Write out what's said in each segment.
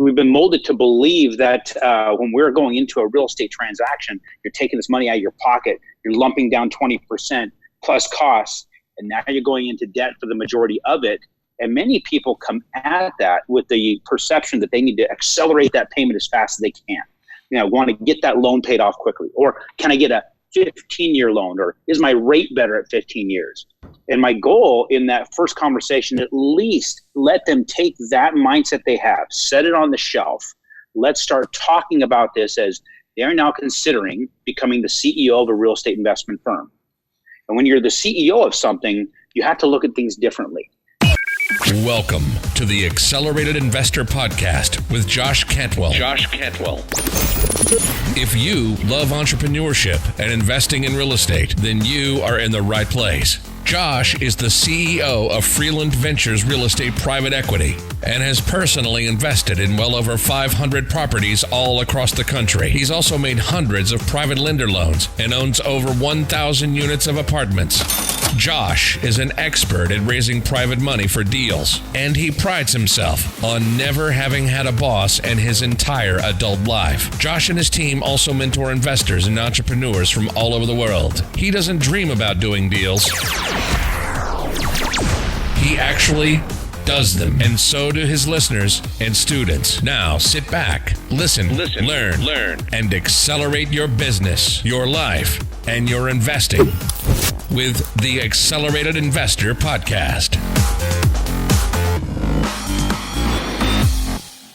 we've been molded to believe that when we're going into a real estate transaction, you're taking this money out of your pocket, you're lumping down 20% plus costs, and now you're going into debt for the majority of it. And many people come at that with the perception that they need to accelerate that payment as fast as they can. Want to get that loan paid off quickly. Or can I get a 15-year loan? Or is my rate better at 15 years? And my goal in that first conversation, at least let them take that mindset they have, set it on the shelf. Let's start talking about this as they are now considering becoming the CEO of a real estate investment firm. And when you're the CEO of something, you have to look at things differently. Welcome to the Accelerated Investor Podcast with Josh Cantwell. If you love entrepreneurship and investing in real estate, then you are in the right place. Josh is the CEO of Freeland Ventures Real Estate Private Equity and has personally invested in well over 500 properties all across the country. He's also made hundreds of private lender loans and owns over 1,000 units of apartments. Josh is an expert at raising private money for deals, and he prides himself on never having had a boss in his entire adult life. Josh and his team also mentor investors and entrepreneurs from all over the world. He doesn't dream about doing deals. He actually does them, and so do his listeners and students. Now sit back, listen, learn, and accelerate your business, your life, and your investing with the Accelerated Investor Podcast.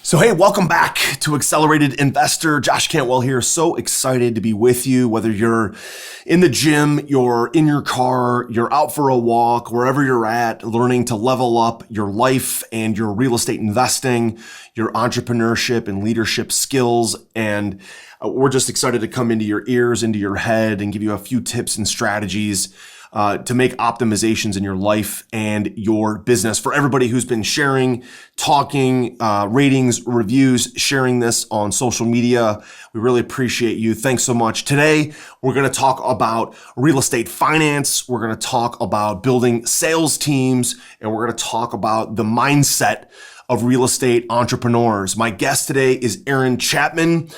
So hey, welcome back to Accelerated Investor. Josh Cantwell here. So excited to be with you, whether you're in the gym, you're in your car, you're out for a walk, wherever you're at, learning to level up your life and your real estate investing, your entrepreneurship and leadership skills. And we're just excited to come into your ears, into your head, and give you a few tips and strategies to make optimizations in your life and your business. For everybody who's been sharing, talking, ratings, reviews, sharing this on social media, we really appreciate you. Thanks so much. Today, we're going to talk about real estate finance. We're going to talk about building sales teams, and we're going to talk about the mindset of real estate entrepreneurs. My guest today is Aaron Chapman.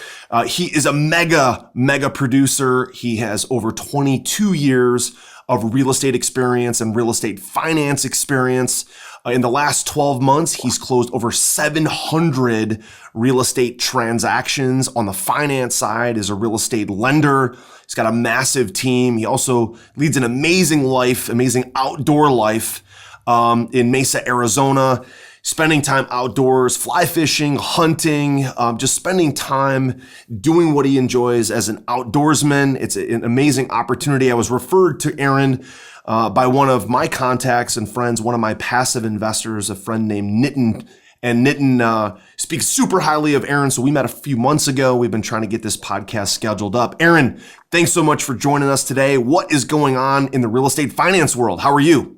He is a mega producer. He has over 22 years of real estate experience and real estate finance experience. In the last 12 months, he's closed over 700 real estate transactions on the finance side as a real estate lender. He's got a massive team. He also leads an amazing outdoor life in Mesa, Arizona, spending time outdoors, fly fishing, hunting, just spending time doing what he enjoys as an outdoorsman. It's an amazing opportunity. I was referred to Aaron by one of my contacts and friends, one of my passive investors, a friend named Nitin. And Nitin speaks super highly of Aaron. So we met a few months ago. We've been trying to get this podcast scheduled up. Aaron, thanks so much for joining us today. What is going on in the real estate finance world? How are you?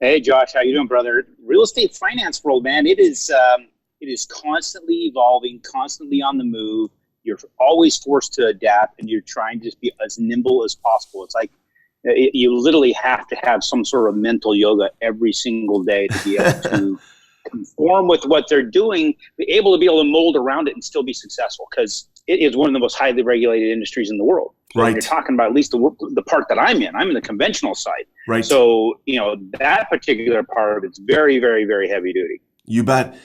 Hey, Josh, how you doing, brother? Real estate finance world, man, it is constantly evolving, constantly on the move. You're always forced to adapt, and you're trying to just be as nimble as possible. It's like you literally have to have some sort of mental yoga every single day to be able to conform with what they're doing, be able to mold around it and still be successful, because it is one of the most highly regulated industries in the world. Right. You're talking about at least the part that I'm in the conventional side. Right. So, that particular part of it's very, very, very heavy duty. You bet.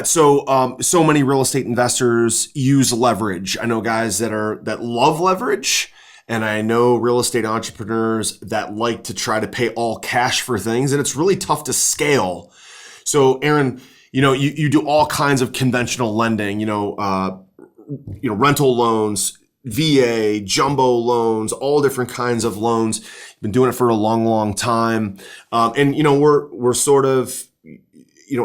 So, so many real estate investors use leverage. I know guys that love leverage, and I know real estate entrepreneurs that like to try to pay all cash for things, and it's really tough to scale. So, Aaron, you do all kinds of conventional lending, rental loans, VA, jumbo loans, all different kinds of loans. You've been doing it for a long, long time. And we're sort of,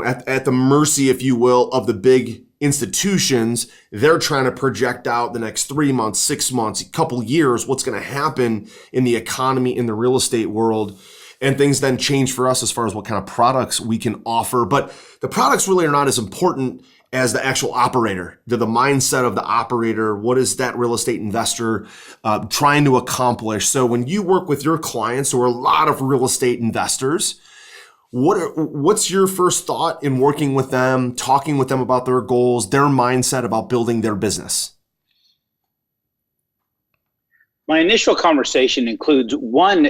at the mercy, if you will, of the big institutions. They're trying to project out the next 3 months, 6 months, a couple years, what's going to happen in the economy, in the real estate world. And things then change for us as far as what kind of products we can offer. But the products really are not as important as the actual operator, the mindset of the operator. What is that real estate investor trying to accomplish? So when you work with your clients, or a lot of real estate investors, What's your first thought in working with them, talking with them about their goals, their mindset about building their business? My initial conversation includes one,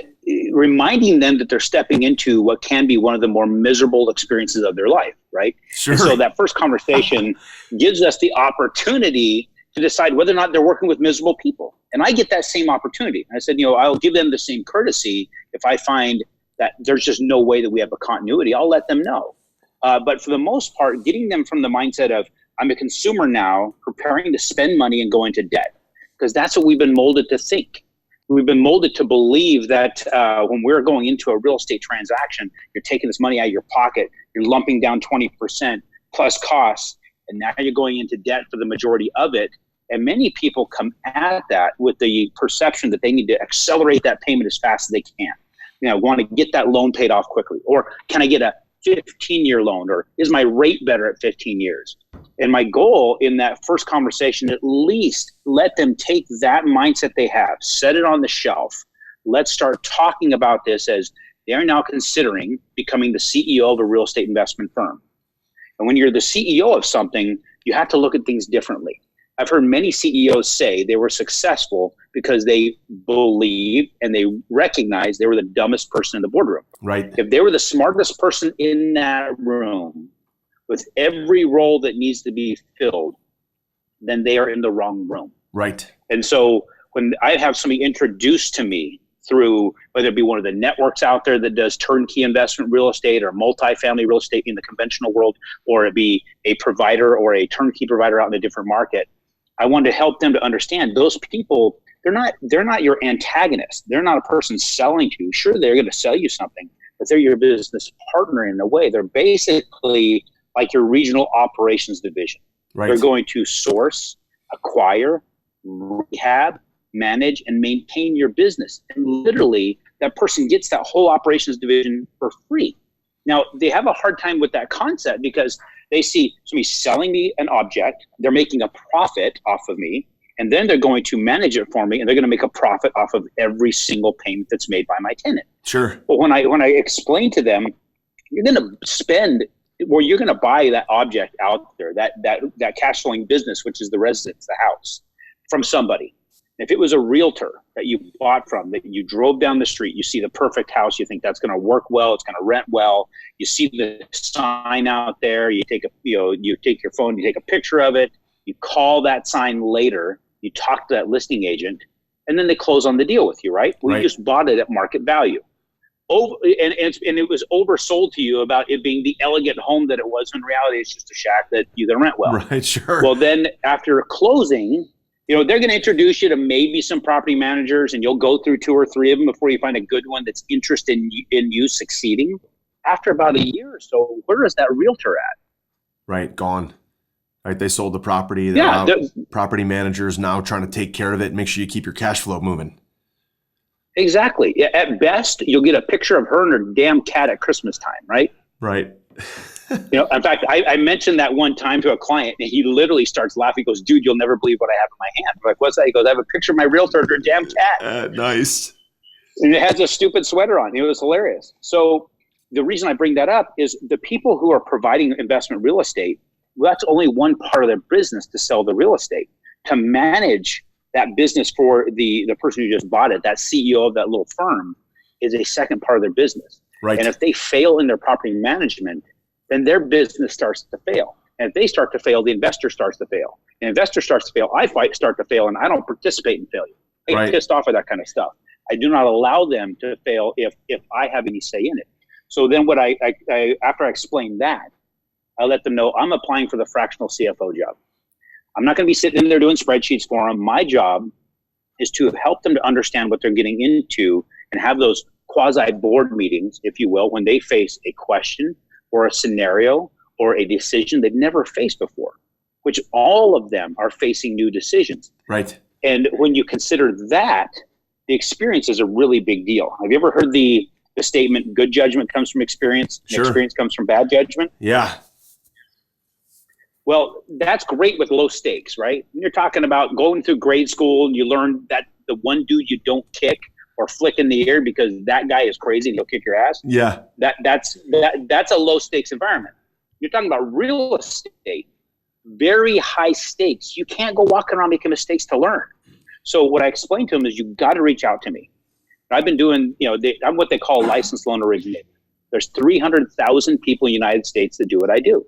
reminding them that they're stepping into what can be one of the more miserable experiences of their life, right? Sure. And so that first conversation gives us the opportunity to decide whether or not they're working with miserable people. And I get that same opportunity. I said, I'll give them the same courtesy if I find that there's just no way that we have a continuity. I'll let them know. But for the most part, getting them from the mindset of, I'm a consumer now, preparing to spend money and go into debt. Because that's what we've been molded to think. We've been molded to believe that when we're going into a real estate transaction, you're taking this money out of your pocket, you're lumping down 20% plus costs, and now you're going into debt for the majority of it. And many people come at that with the perception that they need to accelerate that payment as fast as they can. Want to get that loan paid off quickly. Or can I get a 15-year loan? Or is my rate better at 15 years? And my goal in that first conversation, at least let them take that mindset they have, set it on the shelf. Let's start talking about this as they are now considering becoming the CEO of a real estate investment firm. And when you're the CEO of something, you have to look at things differently. I've heard many CEOs say they were successful because they believed and they recognized they were the dumbest person in the boardroom. Right. If they were the smartest person in that room with every role that needs to be filled, then they are in the wrong room. Right. And so when I have somebody introduced to me through, whether it be one of the networks out there that does turnkey investment real estate or multifamily real estate in the conventional world, or it be a provider or a turnkey provider out in a different market, I want to help them to understand those people, they're not your antagonist. They're not a person selling to you. Sure, they're going to sell you something, but they're your business partner in a way. They're basically like your regional operations division. Right. They're going to source, acquire, rehab, manage, and maintain your business. And literally, that person gets that whole operations division for free. Now, they have a hard time with that concept because they see somebody selling me an object, they're making a profit off of me, and then they're going to manage it for me, and they're going to make a profit off of every single payment that's made by my tenant. Sure. But when I explain to them, you're going to spend, or you're going to buy that object out there, that cash flowing business, which is the residence, the house, from somebody. If it was a realtor that you bought from, that you drove down the street, you see the perfect house, you think that's going to work well, it's going to rent well, you see the sign out there, you take your phone, you take a picture of it, you call that sign later, you talk to that listing agent, and then they close on the deal with you, right? Well, Right. You just bought it at market value. And it was oversold to you about it being the elegant home that it was. In reality, it's just a shack that you can rent well. Right. Sure. Well, then after closing, they're going to introduce you to maybe some property managers, and you'll go through 2 or 3 of them before you find a good one that's interested in you succeeding. After about a year or so, where is that realtor at? Right. Gone. Right. They sold the property. Property managers now trying to take care of it. Make sure you keep your cash flow moving. Exactly. At best, you'll get a picture of her and her damn cat at Christmas time, right? Right. In fact, I mentioned that one time to a client, and he literally starts laughing. He goes, "Dude, you'll never believe what I have in my hand." I'm like, "What's that?" He goes, "I have a picture of my realtor and her damn cat." Nice. And it has a stupid sweater on. It was hilarious. So the reason I bring that up is the people who are providing investment real estate, well, that's only one part of their business to sell the real estate. To manage that business for the person who just bought it, that CEO of that little firm, is a second part of their business. Right. And if they fail in their property management, then their business starts to fail. And if they start to fail, the investor starts to fail. And investor starts to fail, I start to fail, and I don't participate in failure. I get pissed off at that kind of stuff. I do not allow them to fail if I have any say in it. So then what I after I explain that, I let them know I'm applying for the fractional CFO job. I'm not going to be sitting in there doing spreadsheets for them. My job is to help them to understand what they're getting into and have those quasi-board meetings, if you will, when they face a question or a scenario or a decision they've never faced before, which all of them are facing new decisions. Right. And when you consider that, the experience is a really big deal. Have you ever heard the statement, good judgment comes from experience, and experience comes from bad judgment? Yeah. Well, that's great with low stakes, right? When you're talking about going through grade school and you learn that the one dude you don't kick or flick in the ear because that guy is crazy and he'll kick your ass. Yeah. That's a low stakes environment. You're talking about real estate, very high stakes. You can't go walking around making mistakes to learn. So what I explained to him is you got to reach out to me. I've been doing, I'm what they call a licensed loan originator. There's 300,000 people in the United States that do what I do.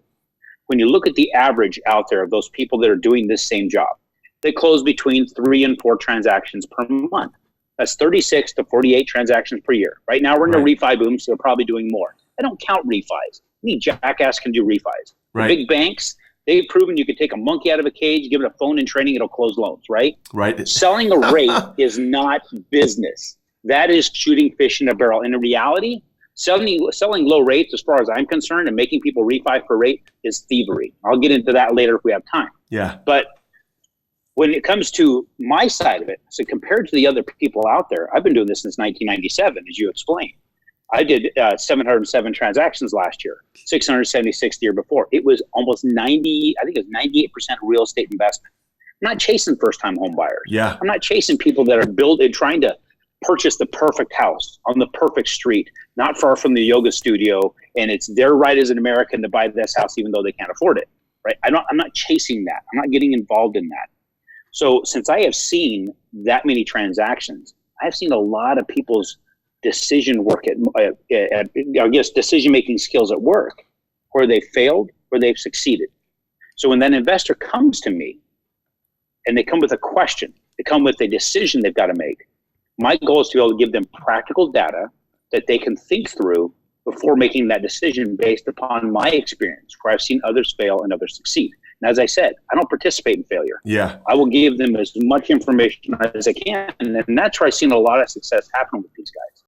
When you look at the average out there of those people that are doing this same job, they close between 3 and 4 transactions per month. That's 36 to 48 transactions per year. Right now we're in a refi boom, so they're probably doing more. I don't count refis. Any jackass can do refis. The big banks, they've proven you can take a monkey out of a cage, give it a phone and training, it'll close loans, right? Right. Selling a rate is not business. That is shooting fish in a barrel. And in reality, selling low rates, as far as I'm concerned, and making people refi for rate is thievery. I'll get into that later if we have time. Yeah. But when it comes to my side of it, so compared to the other people out there, I've been doing this since 1997, as you explained. I did 707 transactions last year, 676 the year before. It was almost 98% real estate investment. I'm not chasing first-time home buyers. Yeah. I'm not chasing people that are trying to purchase the perfect house on the perfect street, not far from the yoga studio, and it's their right as an American to buy this house even though they can't afford it. Right? I'm not chasing that. I'm not getting involved in that. So since I have seen that many transactions, I've seen a lot of people's decision decision-making skills at work, where they failed or they've succeeded. So when that investor comes to me and they come with a question, they come with a decision they've got to make, my goal is to be able to give them practical data that they can think through before making that decision based upon my experience, where I've seen others fail and others succeed. And as I said, I don't participate in failure. Yeah. I will give them as much information as I can. And that's where I've seen a lot of success happen with these guys.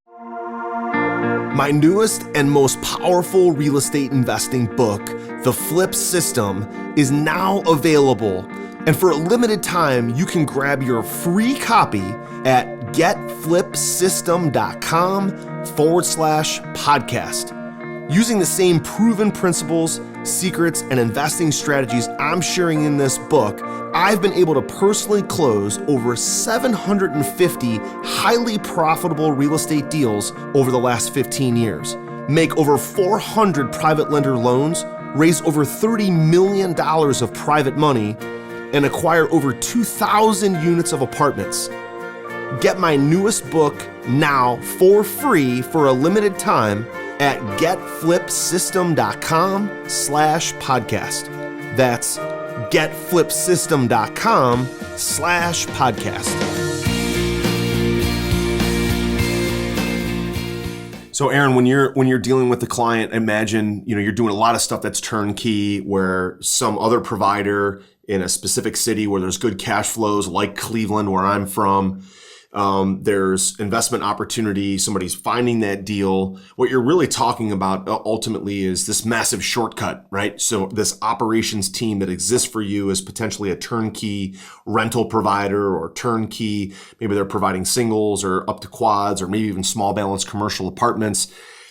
My newest and most powerful real estate investing book, The Flip System, is now available. And for a limited time, you can grab your free copy at getflipsystem.com/podcast. Using the same proven principles, secrets, and investing strategies I'm sharing in this book, I've been able to personally close over 750 highly profitable real estate deals over the last 15 years, make over 400 private lender loans, raise over $30 million of private money, and acquire over 2,000 units of apartments. Get my newest book now for free for a limited time at getflipsystem.com/podcast. That's getflipsystem.com/podcast. So Aaron, when you're dealing with the client, imagine, you're doing a lot of stuff that's turnkey, where some other provider in a specific city where there's good cash flows, like Cleveland, where I'm from, there's investment opportunity, somebody's finding that deal. What you're really talking about ultimately is this massive shortcut, right? So this operations team that exists for you is potentially a turnkey rental provider or turnkey. Maybe they're providing singles or up to quads or maybe even small balance commercial apartments.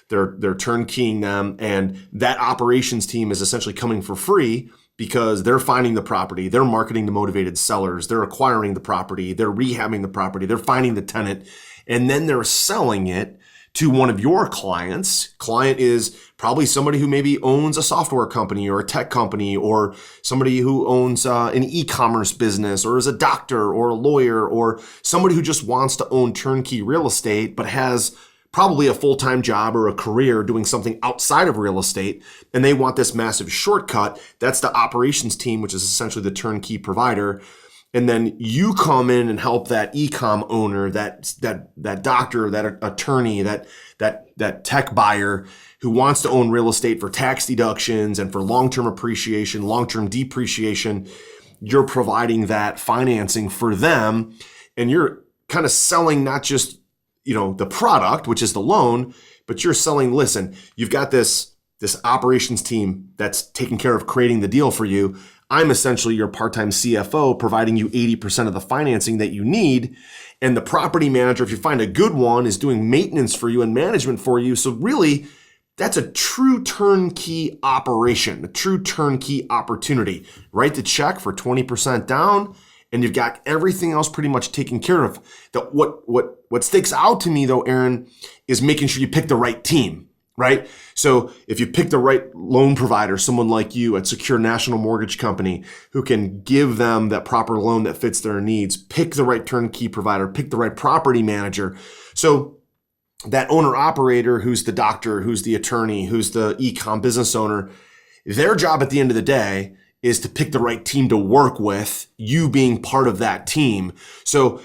They're turnkeying them, and that operations team is essentially coming for free, because they're finding the property, they're marketing to motivated sellers, they're acquiring the property, they're rehabbing the property, they're finding the tenant, and then they're selling it to one of your clients. Client is probably somebody who maybe owns a software company or a tech company, or somebody who owns an e-commerce business, or is a doctor or a lawyer, or somebody who just wants to own turnkey real estate but has probably a full-time job or a career doing something outside of real estate, and they want this massive shortcut. That's the operations team, which is essentially the turnkey provider. And then you come in and help that e-com owner, that doctor, that attorney, that tech buyer who wants to own real estate for tax deductions and for long-term appreciation, long-term depreciation. You're providing that financing for them, and you're kind of selling not just the product, which is the loan, but you're selling, listen, you've got this operations team that's taking care of creating the deal for you. I'm essentially your part-time CFO, providing you 80% of the financing that you need. And the property manager, if you find a good one, is doing maintenance for you and management for you. So really, that's a true turnkey operation, a true turnkey opportunity. Write the check for 20% down, and you've got everything else pretty much taken care of. What sticks out to me though, Aaron, is making sure you pick the right team, right? So if you pick the right loan provider, someone like you at Secure National Mortgage Company, who can give them that proper loan that fits their needs, pick the right turnkey provider, pick the right property manager. So that owner operator, who's the doctor, who's the attorney, who's the e-com business owner, their job at the end of the day is to pick the right team to work with, you being part of that team. So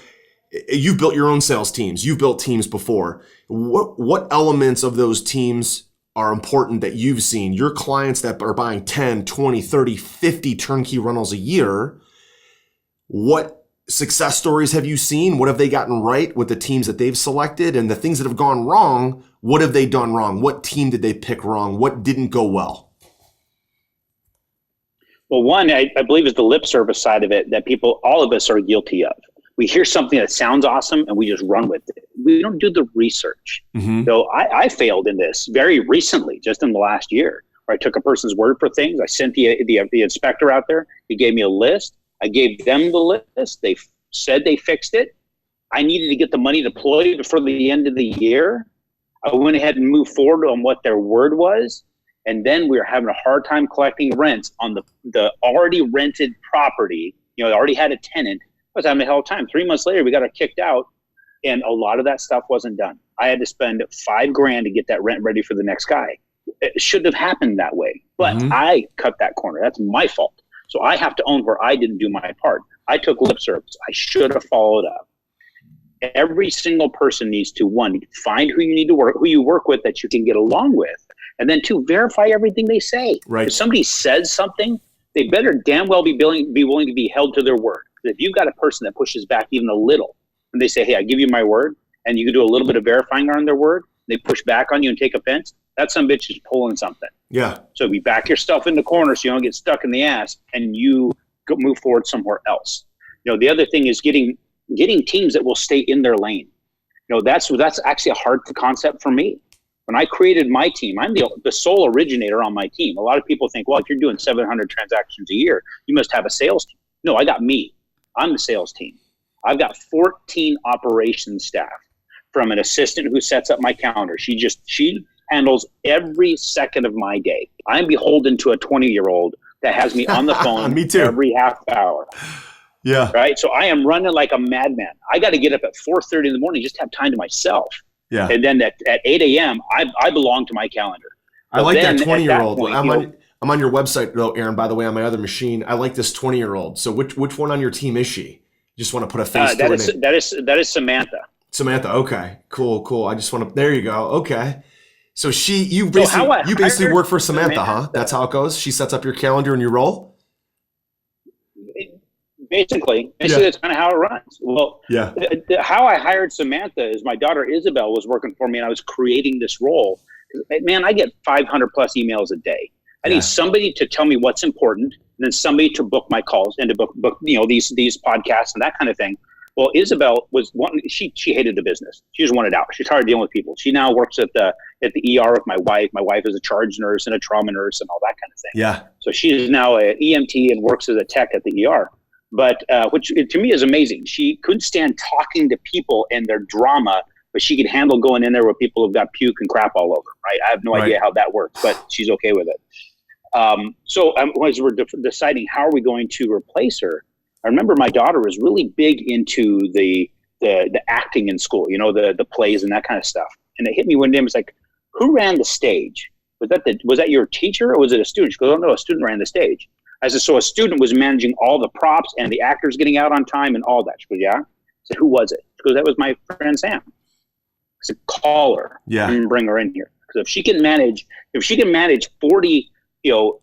you've built your own sales teams. You've built teams before. What elements of those teams are important that you've seen? Your clients that are buying 10, 20, 30, 50 turnkey rentals a year, what success stories have you seen? What have they gotten right with the teams that they've selected? And the things that have gone wrong, what have they done wrong? What team did they pick wrong? What didn't go well? Well, one, I believe is the lip service side of it that all of us are guilty of. We hear something that sounds awesome and we just run with it. We don't do the research. Mm-hmm. So I failed in this very recently, just in the last year, where I took a person's word for things. I sent the inspector out there. He gave me a list. I gave them the list. They said they fixed it. I needed to get the money deployed before the end of the year. I went ahead and moved forward on what their word was. And then we were having a hard time collecting rents on the already rented property. They already had a tenant. I was having a hell of a time. 3 months later, we got kicked out, and a lot of that stuff wasn't done. I had to spend $5,000 to get that rent ready for the next guy. It shouldn't have happened that way, but I cut that corner. That's my fault. So I have to own where I didn't do my part. I took lip service. I should have followed up. Every single person needs to, one, find who you work with that you can get along with. And then two, verify everything they say. Right. If somebody says something, they better damn well be willing to be held to their word. If you've got a person that pushes back even a little, and they say, hey, I give you my word, and you can do a little bit of verifying on their word, they push back on you and take offense, that some bitch is pulling something. Yeah. So if you back yourself in the corner so you don't get stuck in the ass, and you move forward somewhere else. The other thing is getting teams that will stay in their lane. That's actually a hard concept for me. When I created my team, I'm the sole originator on my team. A lot of people think, well, if you're doing 700 transactions a year, you must have a sales team. No, I got me. I'm the sales team. I've got 14 operations staff, from an assistant who sets up my calendar. She handles every second of my day. I'm beholden to a 20-year-old that has me on the phone me too. Every half hour. Yeah. Right. So I am running like a madman. I got to get up at 4:30 in the morning just to have time to myself. Yeah. And then at 8 a.m., I belong to my calendar. I like that 20-year-old. I'm on your website though, Aaron, by the way, on my other machine. I like this 20-year-old. So which one on your team is she? Just want to put a face to it. That is Samantha. Samantha. Okay. Cool. I just want to, there you go. Okay. So you basically work for Samantha, huh? That's how it goes. She sets up your calendar and you roll? Basically, that's kind of how it runs. Well, how I hired Samantha is my daughter Isabel was working for me, and I was creating this role. Man, I get 500 plus emails a day. I need somebody to tell me what's important, and then somebody to book my calls and to book these podcasts and that kind of thing. Well, Isabel was one. She hated the business. She just wanted out. She's tired of dealing with people. She now works at the ER with my wife. My wife is a charge nurse and a trauma nurse and all that kind of thing. Yeah. So she is now an EMT and works as a tech at the ER. But which to me is amazing. She couldn't stand talking to people and their drama, but she could handle going in there where people have got puke and crap all over. Right? I have no idea how that works, but she's okay with it. So as we're deciding how are we going to replace her, I remember my daughter was really big into the acting in school, the plays and that kind of stuff. And it hit me one day. It was like, who ran the stage? Was that your teacher or was it a student? She goes, oh no, a student ran the stage. I said, so a student was managing all the props and the actors getting out on time and all that. She goes, yeah. I said, who was it? She goes, that was my friend Sam. I said, call her and bring her in here. Because if she can manage 40,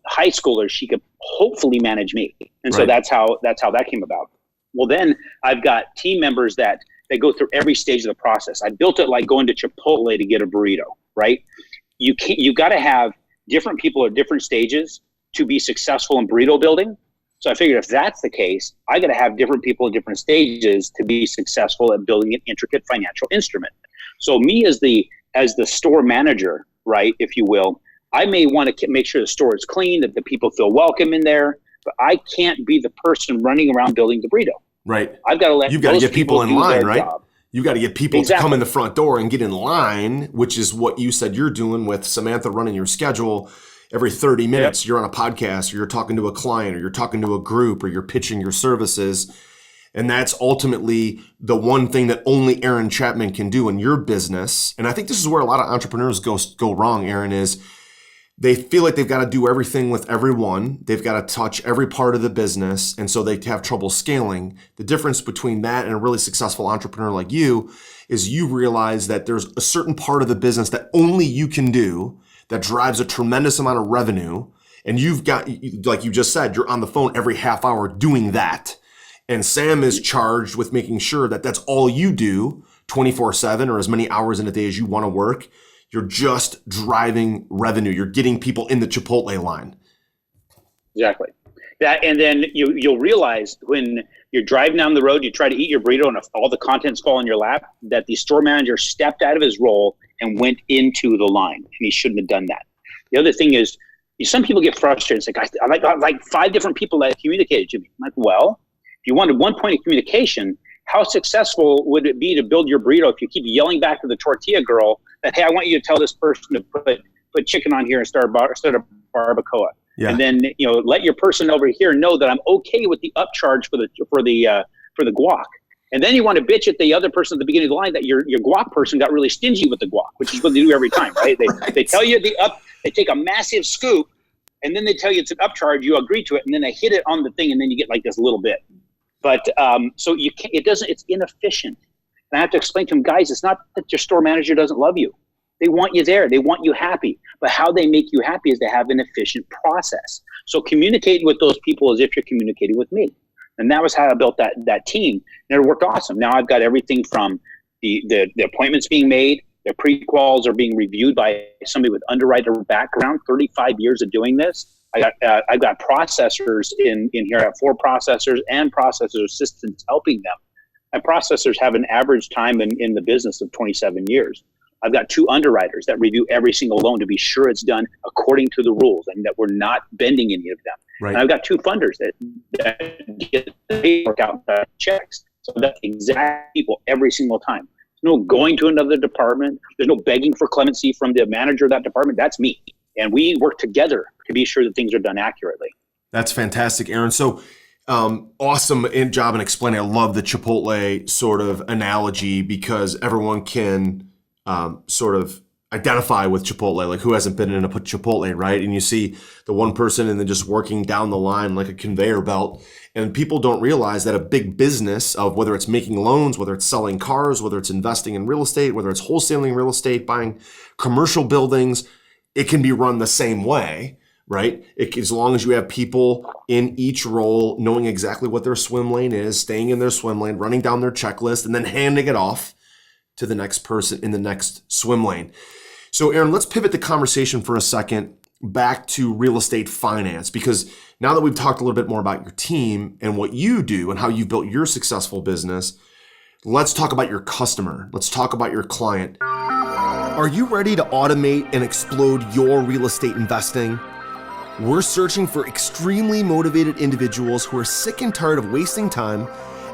high schoolers, she could hopefully manage me. And so that's how that came about. Well, then I've got team members that they go through every stage of the process. I built it like going to Chipotle to get a burrito, right? You got to have different people at different stages to be successful in burrito building. So I figured if that's the case, I got to have different people at different stages to be successful at building an intricate financial instrument. So me as the store manager, right, if you will, I may want to make sure the store is clean, that the people feel welcome in there, but I can't be the person running around building the burrito. Right. I've got to let You've got to get people in line, right? Job. You've got to get people to come in the front door and get in line, which is what you said you're doing with Samantha running your schedule. Every 30 minutes, you're on a podcast, or you're talking to a client, or you're talking to a group, or you're pitching your services. And that's ultimately the one thing that only Aaron Chapman can do in your business. And I think this is where a lot of entrepreneurs go wrong, Aaron, is they feel like they've got to do everything with everyone. They've got to touch every part of the business. And so they have trouble scaling. The difference between that and a really successful entrepreneur like you is you realize that there's a certain part of the business that only you can do that drives a tremendous amount of revenue. And you've got, like you just said, you're on the phone every half hour doing that. And Sam is charged with making sure that that's all you do 24/7 or as many hours in a day as you want to work. You're just driving revenue. You're getting people in the Chipotle line. Exactly. That, and then you'll realize when you're driving down the road, you try to eat your burrito and all the contents fall in your lap, that the store manager stepped out of his role and went into the line, and he shouldn't have done that. The other thing is, some people get frustrated. It's like, I like 5 different people that communicated to me. I'm like, well, if you wanted one point of communication, how successful would it be to build your burrito if you keep yelling back to the tortilla girl that, hey, I want you to tell this person to put chicken on here and start a barbacoa. Yeah. And then, let your person over here know that I'm okay with the upcharge for the guac. And then you want to bitch at the other person at the beginning of the line that your guac person got really stingy with the guac, which is what they do every time, right? They tell you they take a massive scoop, and then they tell you it's an upcharge. You agree to it, and then they hit it on the thing, and then you get like this little bit. But so you can't. It's inefficient. And I have to explain to them, guys, it's not that your store manager doesn't love you. They want you there. They want you happy. But how they make you happy is to have an efficient process. So communicating with those people as if you're communicating with me. And that was how I built that team. And it worked awesome. Now I've got everything from the appointments being made, the pre-quals are being reviewed by somebody with underwriter background, 35 years of doing this. I've got processors in here. I have 4 processors and processor assistants helping them. And processors have an average time in the business of 27 years. I've got 2 underwriters that review every single loan to be sure it's done according to the rules and that we're not bending any of them. Right. And I've got 2 funders that get the paperwork out checks. So that's exact people every single time. There's no going to another department. There's no begging for clemency from the manager of that department. That's me. And we work together to be sure that things are done accurately. That's fantastic, Aaron. So awesome job in explaining. I love the Chipotle sort of analogy because everyone can sort of identify with Chipotle, like who hasn't been in a Chipotle, right? And you see the one person and then just working down the line like a conveyor belt. And people don't realize that a big business of whether it's making loans, whether it's selling cars, whether it's investing in real estate, whether it's wholesaling real estate, buying commercial buildings, it can be run the same way, right? As long as you have people in each role knowing exactly what their swim lane is, staying in their swim lane, running down their checklist, and then handing it off to the next person in the next swim lane. So Aaron, let's pivot the conversation for a second back to real estate finance, because now that we've talked a little bit more about your team and what you do and how you've built your successful business, let's talk about your customer. Let's talk about your client. Are you ready to automate and explode your real estate investing? We're searching for extremely motivated individuals who are sick and tired of wasting time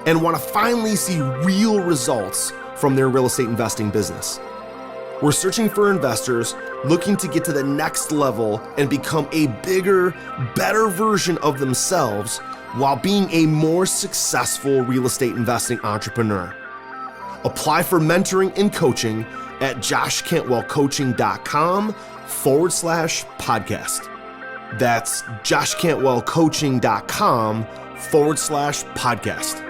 and want to finally see real results from their real estate investing business. We're searching for investors looking to get to the next level and become a bigger, better version of themselves while being a more successful real estate investing entrepreneur. Apply for mentoring and coaching at joshcantwellcoaching.com/podcast. That's joshcantwellcoaching.com/podcast.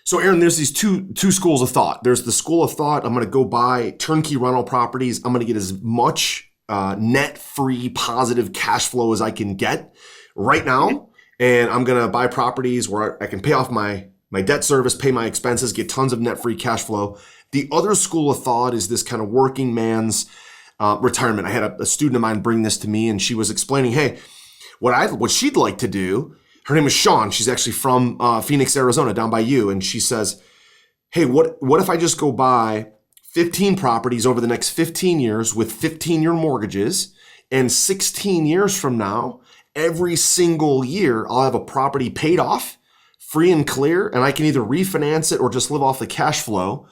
So Aaron, there's these two schools of thought. There's the school of thought, I'm going to go buy turnkey rental properties. I'm going to get as much net free positive cash flow as I can get right now. And I'm going to buy properties where I can pay off my debt service, pay my expenses, get tons of net free cash flow. The other school of thought is this kind of working man's retirement. I had a student of mine bring this to me, and she was explaining, hey, what she'd like to do. Her name is Sean. She's actually from Phoenix, Arizona, down by you. And she says, hey, what if I just go buy 15 properties over the next 15 years with 15-year mortgages, and 16 years from now, every single year I'll have a property paid off, free and clear, and I can either refinance it or just live off the cash flow.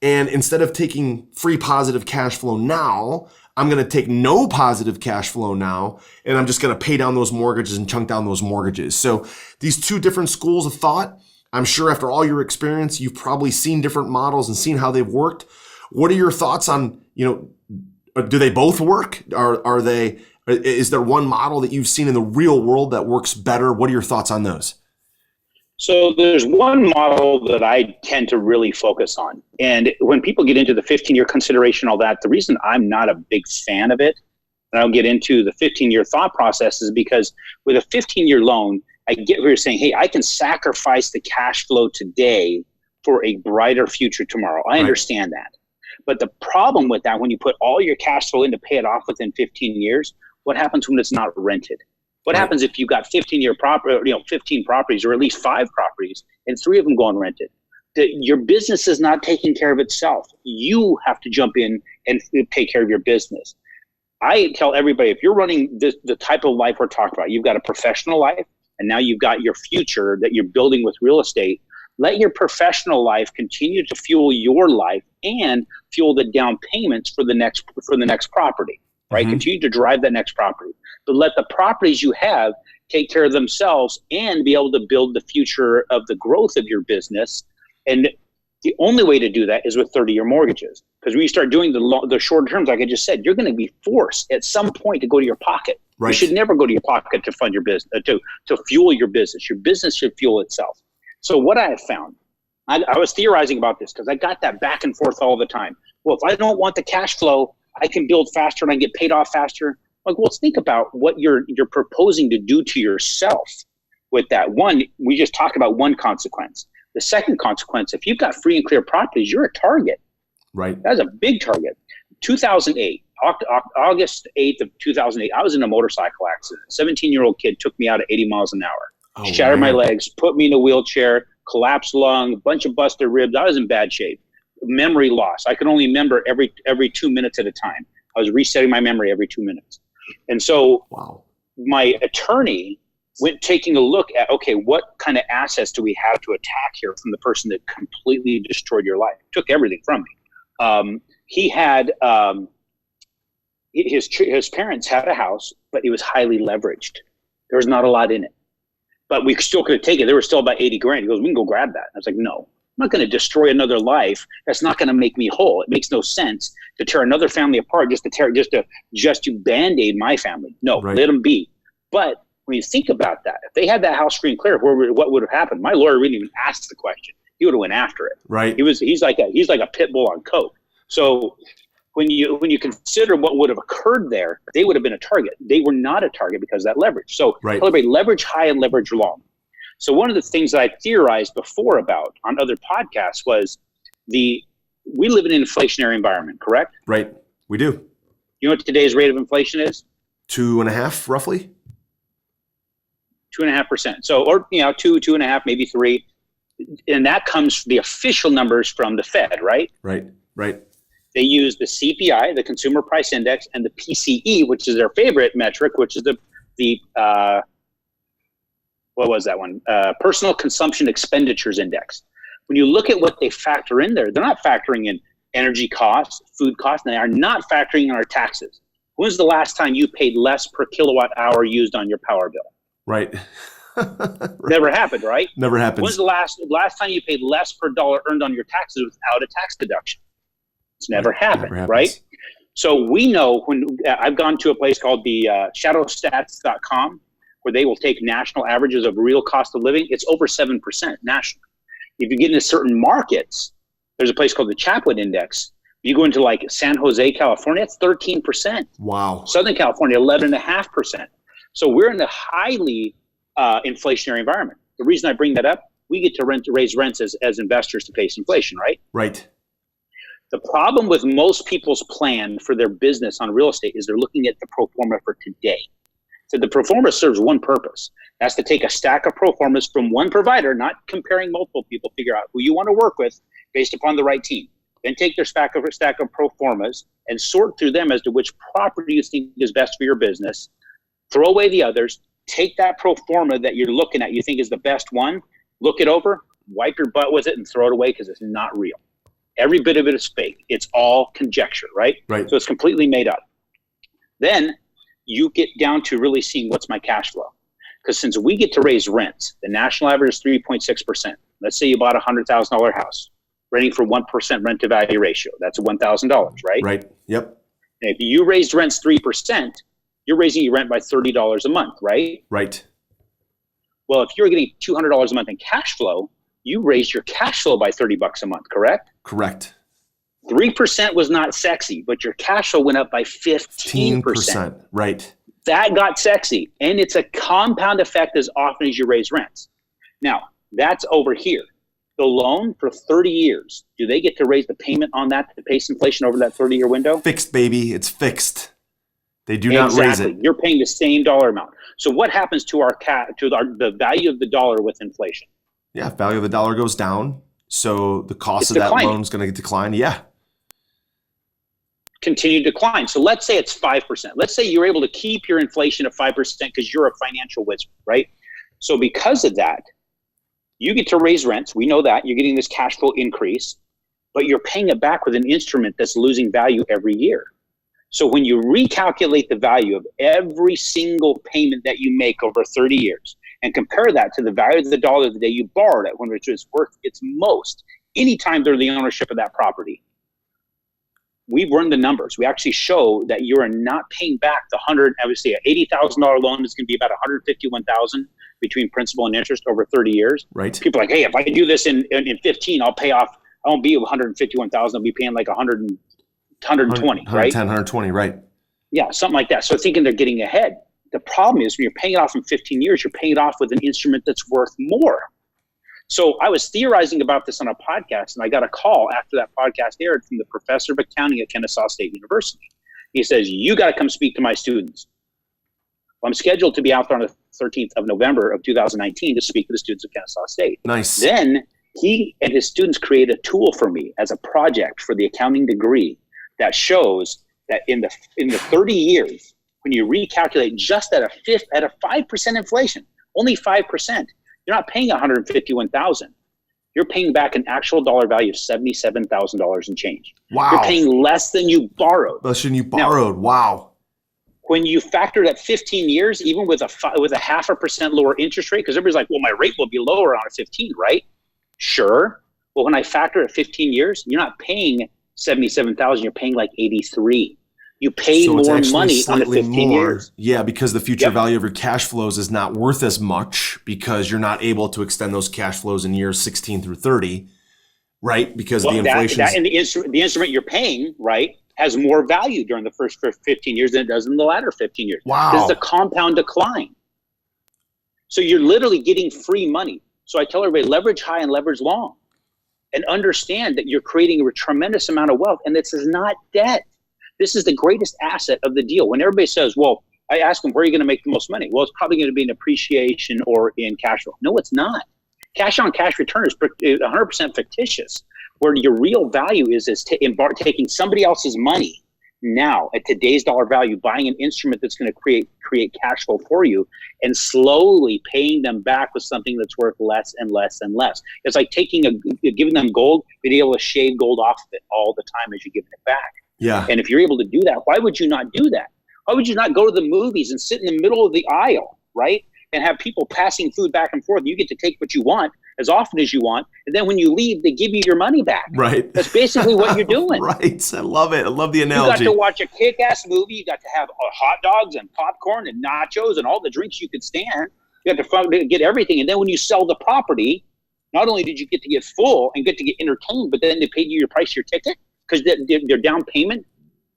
And instead of taking free positive cash flow now, I'm going to take no positive cash flow now, and I'm just going to pay down those mortgages and chunk down those mortgages. So these two different schools of thought, I'm sure after all your experience, you've probably seen different models and seen how they've worked. What are your thoughts on, do they both work? Is there one model that you've seen in the real world that works better? What are your thoughts on those? So there's one model that I tend to really focus on. And when people get into the 15-year consideration, all that, the reason I'm not a big fan of it, and I'll get into the 15-year thought process, is because with a 15-year loan, I get where you're saying, hey, I can sacrifice the cash flow today for a brighter future tomorrow. I understand that. But the problem with that, when you put all your cash flow in to pay it off within 15 years, what happens when it's not rented? What happens if you've got 15 properties, or at least 5 properties, and 3 of them go unrented? Your business is not taking care of itself. You have to jump in and take care of your business. I tell everybody, if you're running the type of life we're talking about, you've got a professional life, and now you've got your future that you're building with real estate. Let your professional life continue to fuel your life and fuel the down payments for the next property. Right? Mm-hmm. Continue to drive that next property, but let the properties you have take care of themselves and be able to build the future of the growth of your business. And the only way to do that is with 30-year mortgages. Because when you start doing the short terms, like I just said, you're going to be forced at some point to go to your pocket. Right. You should never go to your pocket to fund your business, to fuel your business. Your business should fuel itself. So what I have found, I was theorizing about this because I got that back and forth all the time. Well, if I don't want the cash flow, I can build faster and I get paid off faster. Like, well, let's think about what you're proposing to do to yourself with that. One, we just talked about one consequence. The second consequence, if you've got free and clear properties, you're a target. Right. That's a big target. 2008, August 8th of 2008, I was in a motorcycle accident. A 17-year-old kid took me out at 80 miles an hour, shattered my legs, put me in a wheelchair, collapsed lung, a bunch of busted ribs. I was in bad shape. Memory loss. I could only remember every 2 minutes at a time. I was resetting my memory every 2 minutes. And so my attorney went taking a look at, okay, what kind of assets do we have to attack here from the person that completely destroyed your life, took everything from me. He had, his parents had a house, but it was highly leveraged. There was not a lot in it, but we still could have taken it. There was still about 80 grand. He goes, we can go grab that. I was like, no. I'm not going to destroy another life. That's not going to make me whole. It makes no sense to tear another family apart just to band-aid my family. No, let them be. But when you think about that, if they had that house free and clear, what would have happened? My lawyer wouldn't even ask the question. He would have went after it. Right. He's like a pit bull on coke. So when you consider what would have occurred there, they would have been a target. They were not a target because of that leverage. So everybody, leverage high and leverage long. So one of the things that I theorized before about on other podcasts was we live in an inflationary environment, correct? Right. We do. You know what today's rate of inflation is? 2.5, roughly. 2.5%. So, or 2.5, maybe 3, and that comes the official numbers from the Fed, right? Right. Right. They use the CPI, the Consumer Price Index, and the PCE, which is their favorite metric, which is the what was that one? Personal Consumption Expenditures Index. When you look at what they factor in there, they're not factoring in energy costs, food costs, and they are not factoring in our taxes. When's the last time you paid less per kilowatt hour used on your power bill? Right. Never happened, right? Never happened. When's the last time you paid less per dollar earned on your taxes without a tax deduction? It's never happened, right? So we know when I've gone to a place called the shadowstats.com, where they will take national averages of real cost of living. It's over 7% nationally. If you get into certain markets, there's a place called the Chapman Index. You go into like San Jose, California, it's 13%. Wow. Southern California, 11.5%. So we're in a highly inflationary environment. The reason I bring that up, we get to raise rents as investors to face inflation, right? Right. The problem with most people's plan for their business on real estate is they're looking at the pro forma for today. So the pro forma serves one purpose. That's to take a stack of pro formas from one provider, not comparing multiple people, figure out who you want to work with based upon the right team. Then take their stack of pro formas and sort through them as to which property you think is best for your business. Throw away the others, take that pro forma that you're looking at, you think is the best one, look it over, wipe your butt with it and throw it away because it's not real. Every bit of it is fake. It's all conjecture, right? Right. So it's completely made up. Then you get down to really seeing what's my cash flow. Because since we get to raise rents, the national average is 3.6%. Let's say you bought a $100,000 house, renting for 1% rent to value ratio. That's $1,000, right? Right. Yep. And if you raised rents 3%, you're raising your rent by $30 a month, right? Right. Well, if you're getting $200 a month in cash flow, you raised your cash flow by $30 a month, correct? Correct. 3% was not sexy, but your cash flow went up by 15%. Right. That got sexy. And it's a compound effect as often as you raise rents. Now, that's over here. The loan for 30 years, do they get to raise the payment on that to pace inflation over that 30-year window? Fixed, baby. It's fixed. They do not raise it. You're paying the same dollar amount. So what happens to the value of the dollar with inflation? Yeah, value of the dollar goes down. So the cost of that loan is going to decline. Yeah. Continue to decline. So let's say it's 5%. Let's say you're able to keep your inflation at 5% because you're a financial wizard, right? So because of that, you get to raise rents. We know that. You're getting this cash flow increase, but you're paying it back with an instrument that's losing value every year. So when you recalculate the value of every single payment that you make over 30 years and compare that to the value of the dollar the day you borrowed it, when it's worth its most, anytime they're the ownership of that property, we've run the numbers. We actually show that you are not paying back the obviously an $80,000 loan is going to be about $151,000 between principal and interest over 30 years. Right. People are like, hey, if I do this in 15, I'll pay off. I won't be $151,000. I'll be paying like 120, right? 120, right. Yeah, something like that. So thinking they're getting ahead. The problem is when you're paying it off in 15 years, you're paying it off with an instrument that's worth more. So I was theorizing about this on a podcast, and I got a call after that podcast aired from the professor of accounting at Kennesaw State University. He says, you got to come speak to my students. Well, I'm scheduled to be out there on the 13th of November of 2019 to speak to the students of Kennesaw State. Nice. Then he and his students created a tool for me as a project for the accounting degree that shows that in the 30 years, when you recalculate just at a 5% inflation, only 5%, you're not paying $151,000. You're paying back an actual dollar value of $77,000 and change. Wow. You're paying less than you borrowed. Less than you borrowed. Now, wow. When you factor that 15 years, even with a 0.5% lower interest rate, because everybody's like, well, my rate will be lower on a 15, right? Sure. Well, when I factor at 15 years, you're not paying $77,000. You're paying like 83. You pay more money on the 15 years. Yeah, because the future value of your cash flows is not worth as much because you're not able to extend those cash flows in years 16 through 30, right? Because the inflation and the instrument you're paying, right, has more value during the first 15 years than it does in the latter 15 years. Wow. This is a compound decline. So you're literally getting free money. So I tell everybody, leverage high and leverage long, and understand that you're creating a tremendous amount of wealth, and this is not debt. This is the greatest asset of the deal. When everybody says, well, I ask them, where are you going to make the most money? Well, it's probably going to be in appreciation or in cash flow. No, it's not. Cash on cash return is 100% fictitious, where your real value is taking somebody else's money now at today's dollar value, buying an instrument that's going to create cash flow for you and slowly paying them back with something that's worth less and less and less. It's like giving them gold, being able to shave gold off of it all the time as you're giving it back. Yeah. And if you're able to do that, why would you not do that? Why would you not go to the movies and sit in the middle of the aisle, right? And have people passing food back and forth. You get to take what you want as often as you want. And then when you leave, they give you your money back. Right. That's basically what you're doing. Right. I love it. I love the analogy. You got to watch a kick-ass movie. You got to have hot dogs and popcorn and nachos and all the drinks you could stand. You got to get everything. And then when you sell the property, not only did you get to get full and get to get entertained, but then they paid you your price of your ticket. Because their down payment,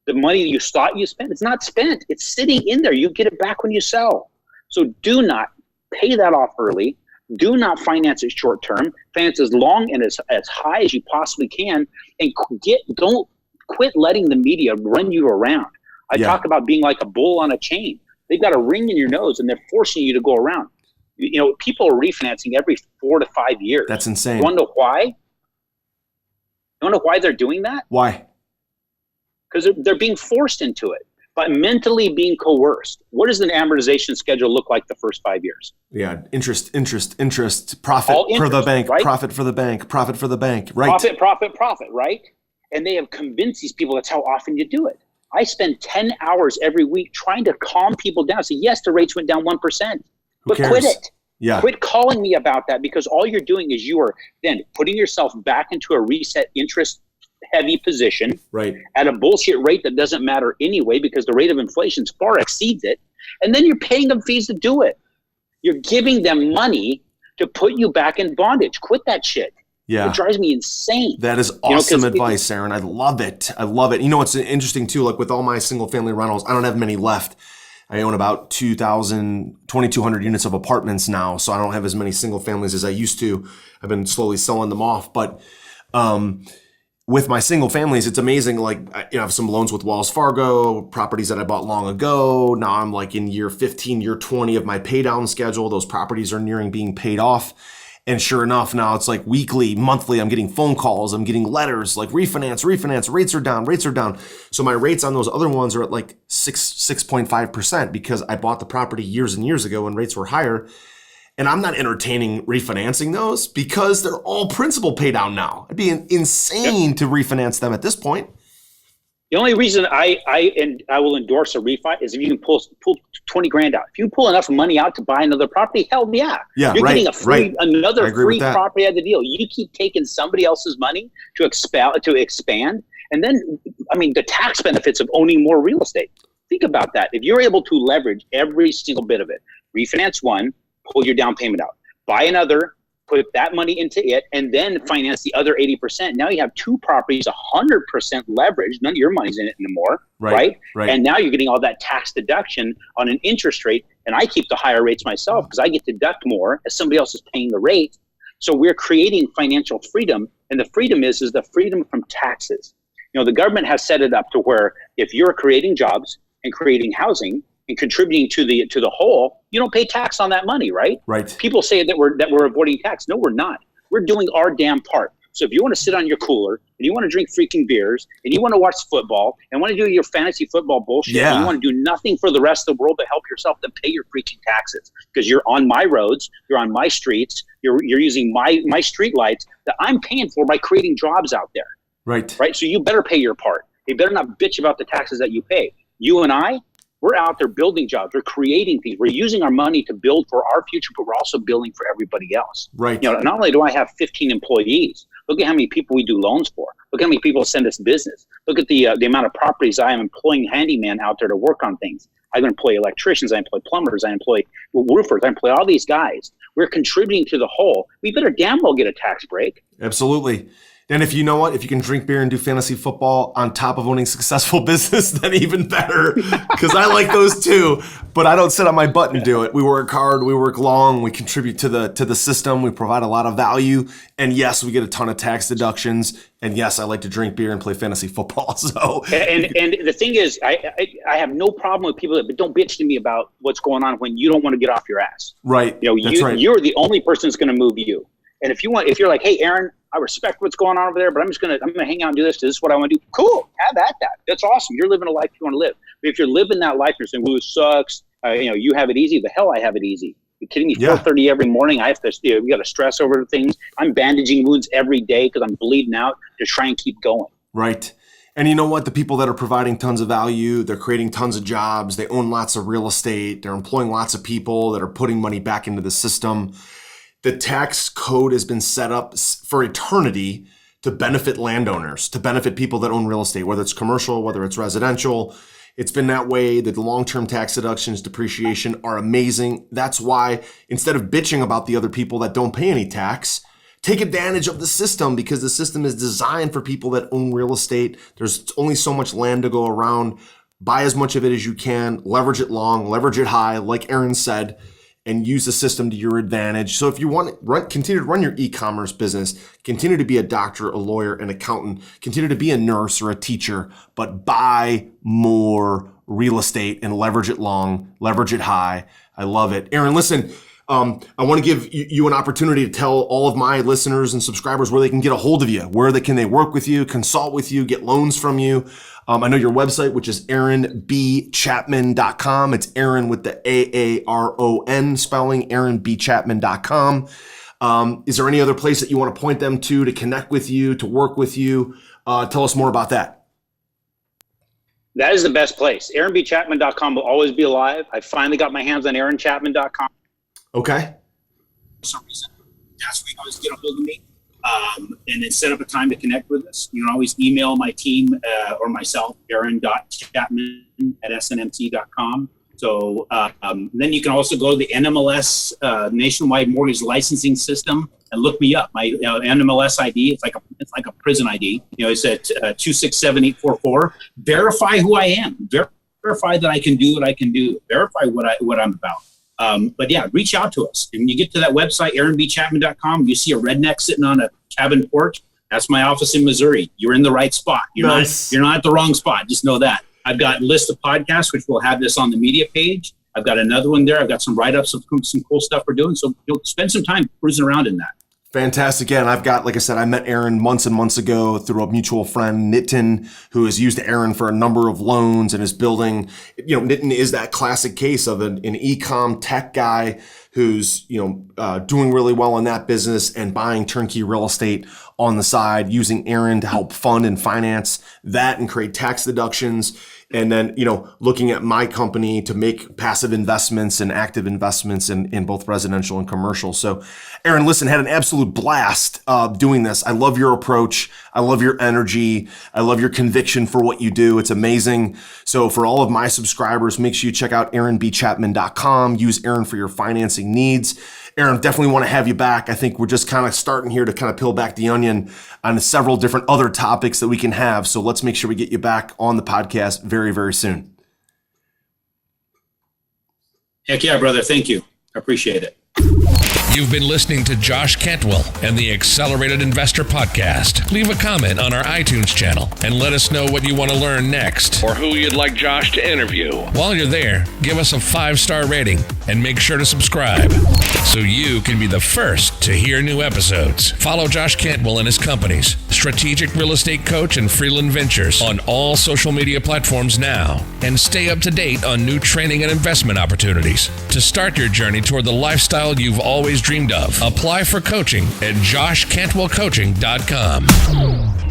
the money you thought you spent, it's not spent. It's sitting in there. You get it back when you sell. So do not pay that off early. Do not finance it short term. Finance as long and as high as you possibly can. And don't quit letting the media run you around. I talk about being like a bull on a chain. They've got a ring in your nose and they're forcing you to go around. You know, people are refinancing every 4 to 5 years. That's insane. You want to know why? You want to know why they're doing that? Why? Because they're being forced into it. but mentally being coerced. What does an amortization schedule look like the first 5 years? Yeah, interest, profit for the bank, right? profit for the bank, profit for the bank, right? Profit, right? And they have convinced these people that's how often you do it. I spend 10 hours every week trying to calm people down. Say, yes, the rates went down 1%, but quit it. Yeah. Quit calling me about that, because all you're doing is you are then putting yourself back into a reset interest heavy position, right, at a bullshit rate that doesn't matter anyway, because the rate of inflation far exceeds it. And then you're paying them fees to do it. You're giving them money to put you back in bondage. Quit that shit. Yeah. It drives me insane. That is awesome advice, Aaron. I love it. I love it. You know, it's interesting too, like with all my single family rentals, I don't have many left. I own about 2,200 units of apartments now. So I don't have as many single families as I used to. I've been slowly selling them off. But with my single families, it's amazing. Like, I have some loans with Wells Fargo, properties that I bought long ago. Now I'm like in year 15, year 20 of my pay down schedule. Those properties are nearing being paid off. And sure enough, now it's like weekly, monthly, I'm getting phone calls, I'm getting letters like refinance, rates are down. So my rates on those other ones are at like 6.5% because I bought the property years and years ago when rates were higher. And I'm not entertaining refinancing those because they're all principal pay down now. It'd be insane to refinance them at this point. The only reason I will endorse a refi is if you can pull 20 grand out. If you pull enough money out to buy another property, hell yeah. Yeah, You're getting another free that. property out of the deal. You keep taking somebody else's money to expand. And then, I mean, the tax benefits of owning more real estate. Think about that. If you're able to leverage every single bit of it, refinance one, pull your down payment out, buy another, put that money into it, and then finance the other 80%. Now you have two properties, 100% leverage. None of your money's in it anymore, right? And now you're getting all that tax deduction on an interest rate, and I keep the higher rates myself because I get to deduct more as somebody else is paying the rate. So we're creating financial freedom, and the freedom is the freedom from taxes. You know, the government has set it up to where if you're creating jobs and creating housing and contributing to the whole, you don't pay tax on that money, right? Right. People say that we're avoiding tax. No, we're not. We're doing our damn part. So if you want to sit on your cooler and you want to drink freaking beers and you want to watch football and want to do your fantasy football bullshit, and you want to do nothing for the rest of the world but help yourself, to pay your freaking taxes, because you're on my roads, you're on my streets, you're using my street lights that I'm paying for by creating jobs out there. Right. So you better pay your part. You better not bitch about the taxes that you pay. You and I, we're out there building jobs. We're creating things. We're using our money to build for our future, but we're also building for everybody else. Right. You know, not only do I have 15 employees, look at how many people we do loans for. Look how many people send us business. Look at the amount of properties I am employing handyman out there to work on things. I employ electricians. I employ plumbers. I employ roofers. I employ all these guys. We're contributing to the whole. We better damn well get a tax break. Absolutely. And if you know what, if you can drink beer and do fantasy football on top of owning successful business, then even better, because I like those too. But I don't sit on my butt and do it. We work hard, we work long, we contribute to the system, we provide a lot of value, and yes, we get a ton of tax deductions. And yes, I like to drink beer and play fantasy football. So and the thing is, I have no problem with people but don't bitch to me about what's going on when you don't want to get off your ass. Right. You know, you're the only person that's going to move you. And if you're like, hey, Aaron, I respect what's going on over there, but I'm gonna hang out and do this. This is what I want to do. Cool, have at that. That's awesome. You're living a life you want to live. But if you're living that life, you're saying, "Ooh, it sucks." You have it easy. The hell, I have it easy. You're kidding me? 4:30 every morning. I have to. We got to stress over things. I'm bandaging wounds every day because I'm bleeding out to try and keep going. Right. And you know what? The people that are providing tons of value, they're creating tons of jobs. They own lots of real estate. They're employing lots of people that are putting money back into the system. The tax code has been set up for eternity to benefit landowners, to benefit people that own real estate, whether it's commercial, whether it's residential. It's been that way. The long-term tax deductions, depreciation are amazing. That's why instead of bitching about the other people that don't pay any tax, take advantage of the system, because the system is designed for people that own real estate. There's only so much land to go around. Buy as much of it as you can, leverage it long, leverage it high, like Aaron said, and use the system to your advantage. So if you want to continue to run your e-commerce business, continue to be a doctor, a lawyer, an accountant, continue to be a nurse or a teacher, but buy more real estate and leverage it long, leverage it high. I love it. Aaron, listen, I want to give you an opportunity to tell all of my listeners and subscribers where they can get a hold of you, where they work with you, consult with you, get loans from you. I know your website, which is aaronbchapman.com. It's Aaron with the AARON spelling, aaronbchapman.com. Is there any other place that you want to point them to connect with you, to work with you? Tell us more about that. That is the best place. AaronBChapman.com will always be alive. I finally got my hands on AaronChapman.com. Okay. For some reason, that's where you always get a hold of me. And then set up a time to connect with us. You can always email my team or myself, aaron.chapman@snmt.com. So then you can also go to the NMLS Nationwide Mortgage Licensing System and look me up. My NMLS ID, it's like a prison ID. It's at 267844. Verify who I am. Verify that I can do what I can do. Verify what I'm about. But yeah, reach out to us. And when you get to that website, aaronbchapman.com, you see a redneck sitting on a cabin porch. That's my office in Missouri. You're in the right spot. You're not at the wrong spot. Just know that. I've got a list of podcasts, which will have this on the media page. I've got another one there. I've got some write-ups of some cool stuff we're doing. So you'll spend some time cruising around in that. Fantastic. Again, I've got, like I said, I met Aaron months and months ago through a mutual friend, Nitin, who has used Aaron for a number of loans and is building, Nitin is that classic case of an e-com tech guy who's, doing really well in that business and buying turnkey real estate on the side, using Aaron to help fund and finance that and create tax deductions. And then, looking at my company to make passive investments and active investments in both residential and commercial. So, Aaron, listen, had an absolute blast doing this. I love your approach. I love your energy. I love your conviction for what you do. It's amazing. So for all of my subscribers, make sure you check out aaronbchapman.com. Use Aaron for your financing needs. Aaron, definitely want to have you back. I think we're just kind of starting here to kind of peel back the onion on several different other topics that we can have. So let's make sure we get you back on the podcast very, very soon. Heck yeah, brother. Thank you. I appreciate it. You've been listening to Josh Cantwell and the Accelerated Investor Podcast. Leave a comment on our iTunes channel and let us know what you want to learn next or who you'd like Josh to interview. While you're there, give us a 5-star rating and make sure to subscribe so you can be the first to hear new episodes. Follow Josh Cantwell and his companies, Strategic Real Estate Coach and Freeland Ventures, on all social media platforms now, and stay up to date on new training and investment opportunities to start your journey toward the lifestyle you've always dreamed of. Apply for coaching at joshcantwellcoaching.com.